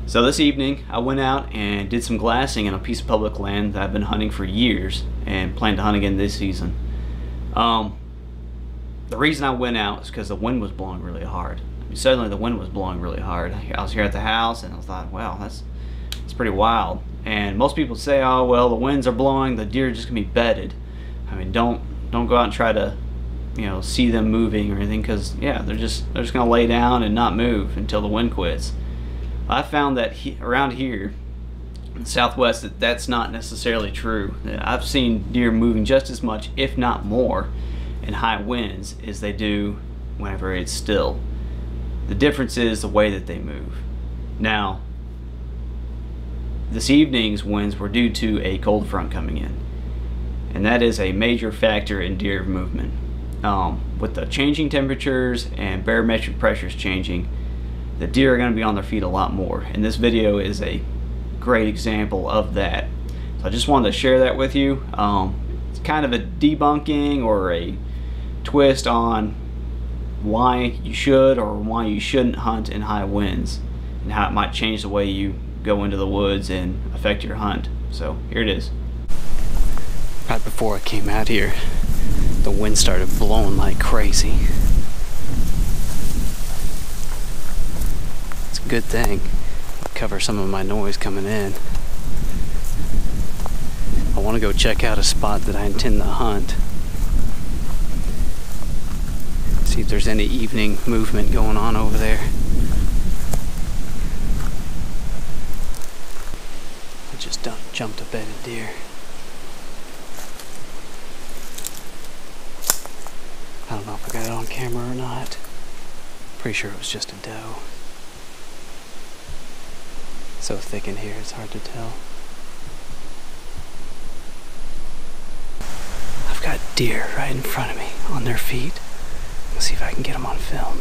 So this evening I went out and did some glassing on a piece of public land that I've been hunting for years and plan to hunt again this season. The reason I went out is because the wind was blowing really hard. I mean, suddenly the wind was blowing really hard. I was here at the house and I thought, wow, that's pretty wild. And most people say, oh well, the winds are blowing, the deer are just gonna be bedded. I mean, don't go out and try to, see them moving or anything, because yeah, they're just gonna lay down and not move until the wind quits. I found that around here in the Southwest that's not necessarily true. I've seen deer moving just as much, if not more, in high winds as they do whenever it's still. The difference is the way that they move. Now, this evening's winds were due to a cold front coming in, and that is a major factor in deer movement. With the changing temperatures and barometric pressures changing, the deer are going to be on their feet a lot more, and this video is a great example of that. So I just wanted to share that with you. It's kind of a debunking or a twist on why you should or why you shouldn't hunt in high winds, and how it might change the way you go into the woods and affect your hunt. So here it is. Right before I came out here, the wind started blowing like crazy. It's a good thing. Cover some of my noise coming in. I want to go check out a spot that I intend to hunt. See if there's any evening movement going on over there. I just jumped a bedded deer. I don't know if I got it on camera or not. Pretty sure it was just a doe. So thick in here, it's hard to tell. I've got deer right in front of me on their feet. Let's see if I can get them on film.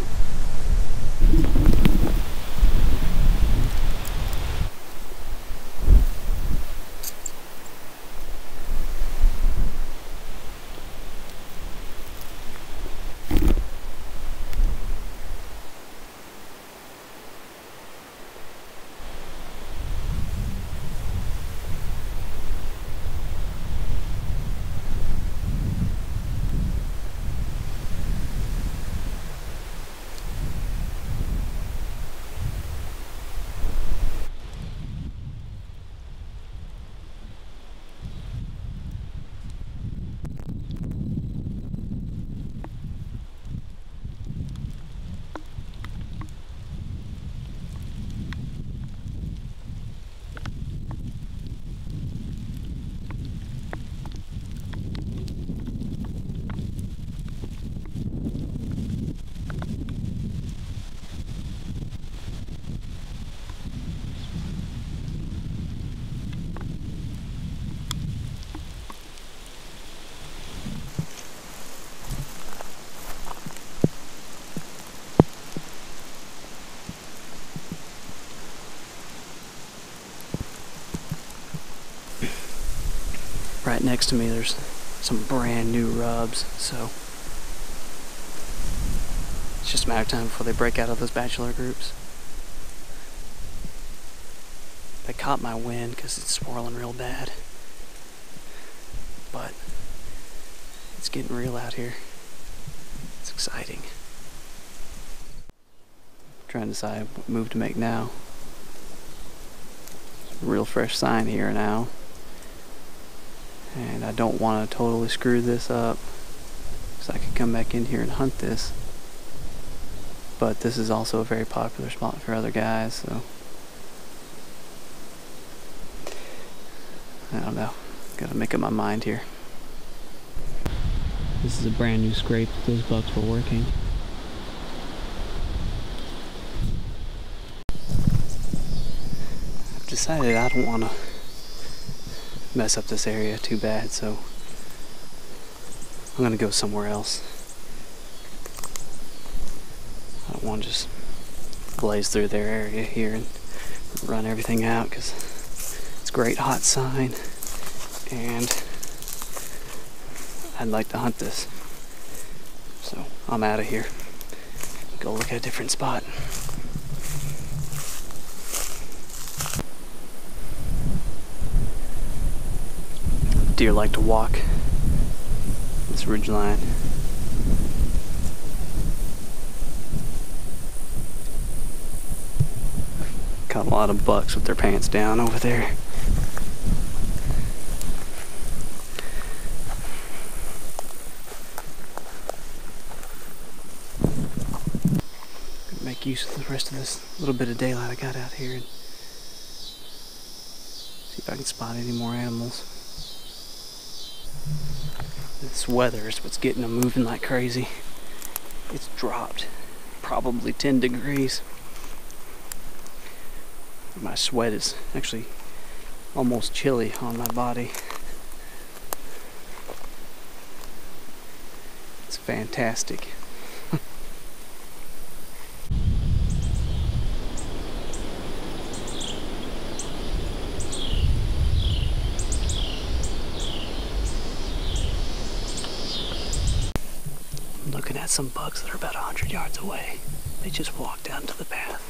Right next to me there's some brand new rubs, so it's just a matter of time before they break out of those bachelor groups. They caught my wind because it's swirling real bad, but it's getting real out here. It's exciting. I'm trying to decide what move to make now. Real fresh sign here now. And I don't want to totally screw this up, so I could come back in here and hunt this. But this is also a very popular spot for other guys, so I don't know. Gotta make up my mind here. This is a brand new scrape that those bucks were working. I've decided I don't want to mess up this area too bad, so I'm gonna go somewhere else. I don't want to just blaze through their area here and run everything out, because it's a great hot sign and I'd like to hunt this. So I'm out of here. Go look at a different spot. Deer like to walk this ridge line. Caught a lot of bucks with their pants down over there. Make use of the rest of this little bit of daylight I got out here and see if I can spot any more animals. This weather is what's getting them moving like crazy. It's dropped probably 10 degrees. My sweat is actually almost chilly on my body. It's fantastic. Looking at some bucks that are about 100 yards away. They just walked down to the path.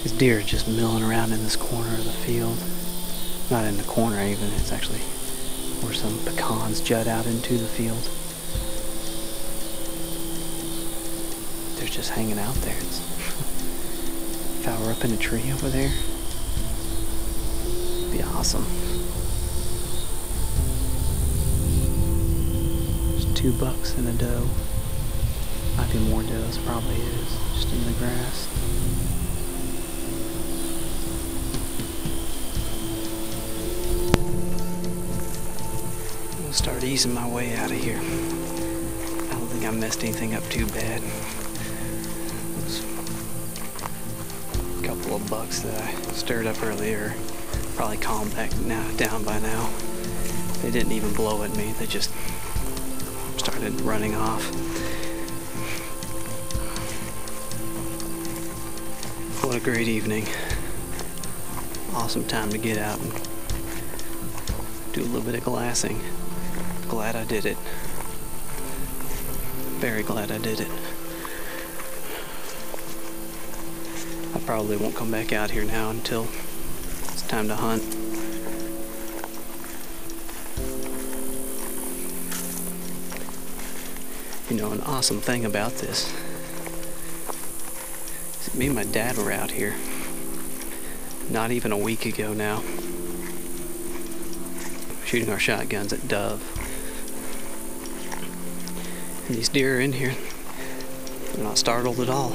These deer are just milling around in this corner of the field. Not in the corner even, it's actually where some pecans jut out into the field. They're just hanging out there. If I were up in a tree over there, it'd be awesome. There's 2 bucks and a doe. Might be more does, probably is, just in the grass. Start easing my way out of here. I don't think I messed anything up too bad. There's a couple of bucks that I stirred up earlier, probably calmed back down by now. They didn't even blow at me, they just started running off. What a great evening. Awesome time to get out and do a little bit of glassing. Glad I did it. Very glad I did it. I probably won't come back out here now until it's time to hunt. You know, an awesome thing about this is me and my dad were out here not even a week ago now, shooting our shotguns at dove. And these deer are in here. They're not startled at all.